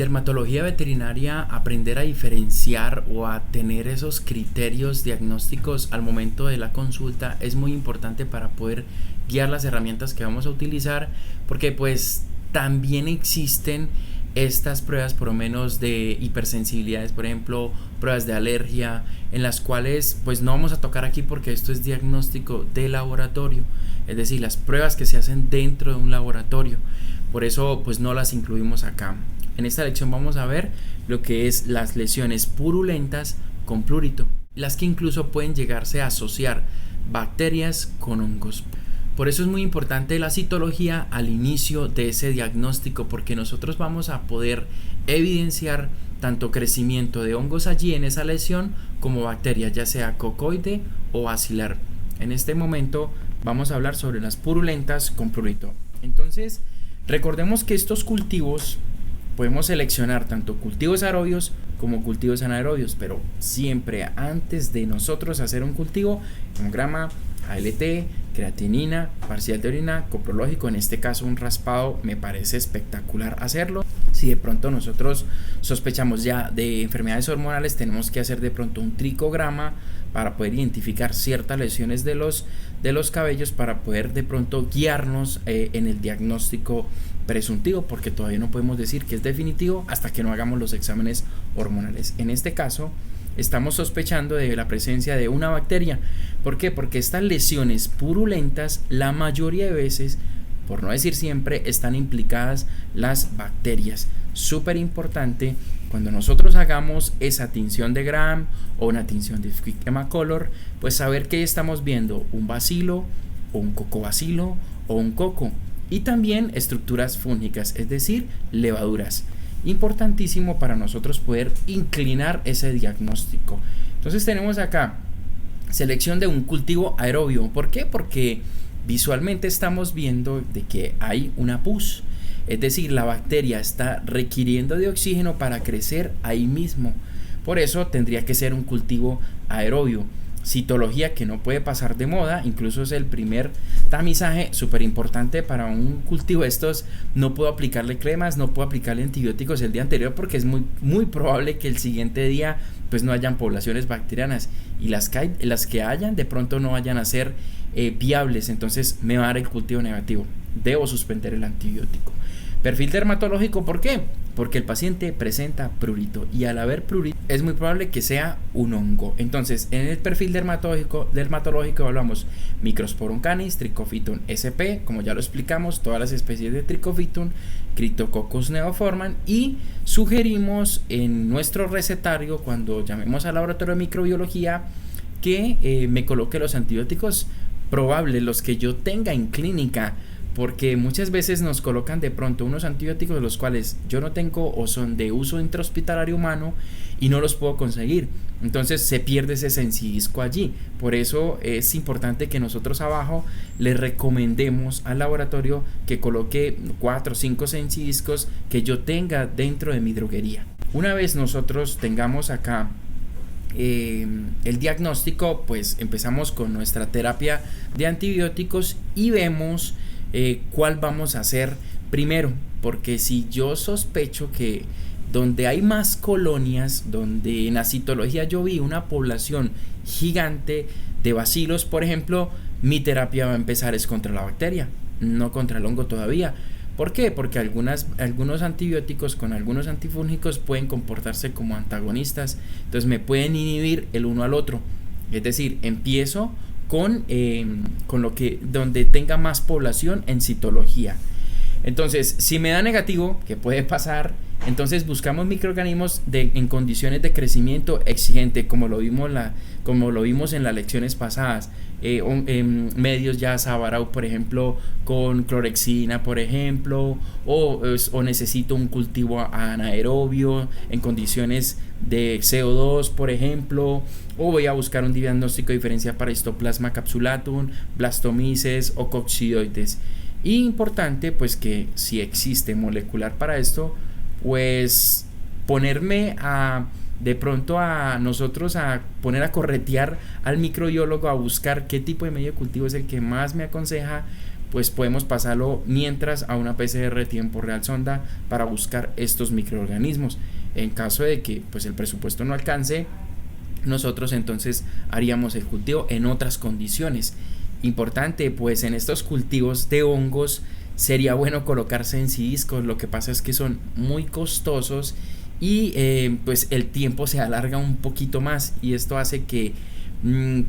dermatología veterinaria, aprender a diferenciar o a tener esos criterios diagnósticos al momento de la consulta es muy importante para poder guiar las herramientas que vamos a utilizar, porque pues también existen estas pruebas por lo menos de hipersensibilidades, por ejemplo pruebas de alergia, en las cuales pues no vamos a tocar aquí porque esto es diagnóstico de laboratorio, es decir, las pruebas que se hacen dentro de un laboratorio, por eso pues no las incluimos acá. En esta lección vamos a ver lo que es las lesiones purulentas con prurito, las que incluso pueden llegarse a asociar bacterias con hongos. Por eso es muy importante la citología al inicio de ese diagnóstico, porque nosotros vamos a poder evidenciar tanto crecimiento de hongos allí en esa lesión como bacterias, ya sea cocoide o bacilar. En este momento vamos a hablar sobre las purulentas con prurito. Entonces, recordemos que estos cultivos podemos seleccionar tanto cultivos aerobios como cultivos anaerobios, pero siempre antes de nosotros hacer un cultivo, hemograma, ALT, creatinina, parcial de orina, coprológico, en este caso un raspado, me parece espectacular hacerlo. Si de pronto nosotros sospechamos ya de enfermedades hormonales, tenemos que hacer de pronto un tricograma para poder identificar ciertas lesiones de los cabellos, para poder de pronto guiarnos en el diagnóstico presuntivo, porque todavía no podemos decir que es definitivo hasta que no hagamos los exámenes hormonales. En este caso estamos sospechando de la presencia de una bacteria. ¿Por qué? Porque estas lesiones purulentas, la mayoría de veces, por no decir siempre, están implicadas las bacterias. Súper importante cuando nosotros hagamos esa tinción de Gram o una tinción de Schema Color, pues saber que estamos viendo un bacilo o un cocobacilo o un coco, y también estructuras fúngicas, es decir, levaduras. Importantísimo para nosotros poder inclinar ese diagnóstico. Entonces tenemos acá selección de un cultivo aerobio. ¿Por qué? Porque visualmente estamos viendo de que hay una pus, es decir, la bacteria está requiriendo de oxígeno para crecer ahí mismo. Por eso tendría que ser un cultivo aerobio. Citología que no puede pasar de moda, incluso es el primer tamizaje súper importante para un cultivo de estos. No puedo aplicarle cremas, no puedo aplicarle antibióticos el día anterior, porque es muy probable que el siguiente día pues no hayan poblaciones bacterianas, y las que hayan de pronto no vayan a ser viables, entonces me va a dar el cultivo negativo, debo suspender el antibiótico. Perfil dermatológico, ¿por qué? Porque el paciente presenta prurito, y al haber prurito es muy probable que sea un hongo. Entonces, en el perfil dermatológico hablamos Microsporum canis, Trichophyton sp, como ya lo explicamos, todas las especies de Trichophyton, Cryptococcus neoformans, y sugerimos en nuestro recetario, cuando llamemos al laboratorio de microbiología, que me coloque los antibióticos probables, los que yo tenga en clínica, porque muchas veces nos colocan de pronto unos antibióticos de los cuales yo no tengo o son de uso intrahospitalario humano y no los puedo conseguir, entonces se pierde ese sensidisco allí. Por eso es importante que nosotros abajo le recomendemos al laboratorio que coloque 4 o 5 sensidiscos que yo tenga dentro de mi droguería. Una vez nosotros tengamos acá el diagnóstico, pues empezamos con nuestra terapia de antibióticos y vemos cuál vamos a hacer primero, porque si yo sospecho que donde hay más colonias, donde en la citología yo vi una población gigante de bacilos, por ejemplo, mi terapia va a empezar es contra la bacteria, no contra el hongo todavía. ¿Por qué? Porque algunos antibióticos con algunos antifúngicos pueden comportarse como antagonistas, entonces me pueden inhibir el uno al otro. Es decir, empiezo con lo que donde tenga más población en citología. Entonces, si me da negativo, que puede pasar, entonces buscamos microorganismos en condiciones de crecimiento exigente, como lo vimos en las lecciones pasadas. Medios ya Sabarau, por ejemplo, con clorexina, por ejemplo, o necesito un cultivo anaerobio en condiciones de CO2, por ejemplo, o voy a buscar un diagnóstico diferencial para Histoplasma capsulatum, Blastomyces o coccidioides. Y importante pues que si existe molecular para esto, pues ponerme de pronto a nosotros a poner a corretear al microbiólogo a buscar qué tipo de medio de cultivo es el que más me aconseja pues podemos pasarlo mientras a una PCR tiempo real sonda para buscar estos microorganismos. En caso de que pues el presupuesto no alcance, nosotros entonces haríamos el cultivo en otras condiciones. Importante, pues en estos cultivos de hongos sería bueno colocar sensidiscos. Lo que pasa es que son muy costosos y pues el tiempo se alarga un poquito más, y esto hace que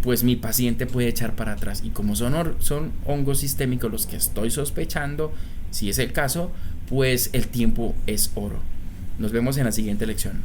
pues mi paciente puede echar para atrás. Y como son hongos sistémicos los que estoy sospechando, si es el caso, pues el tiempo es oro. Nos vemos en la siguiente lección.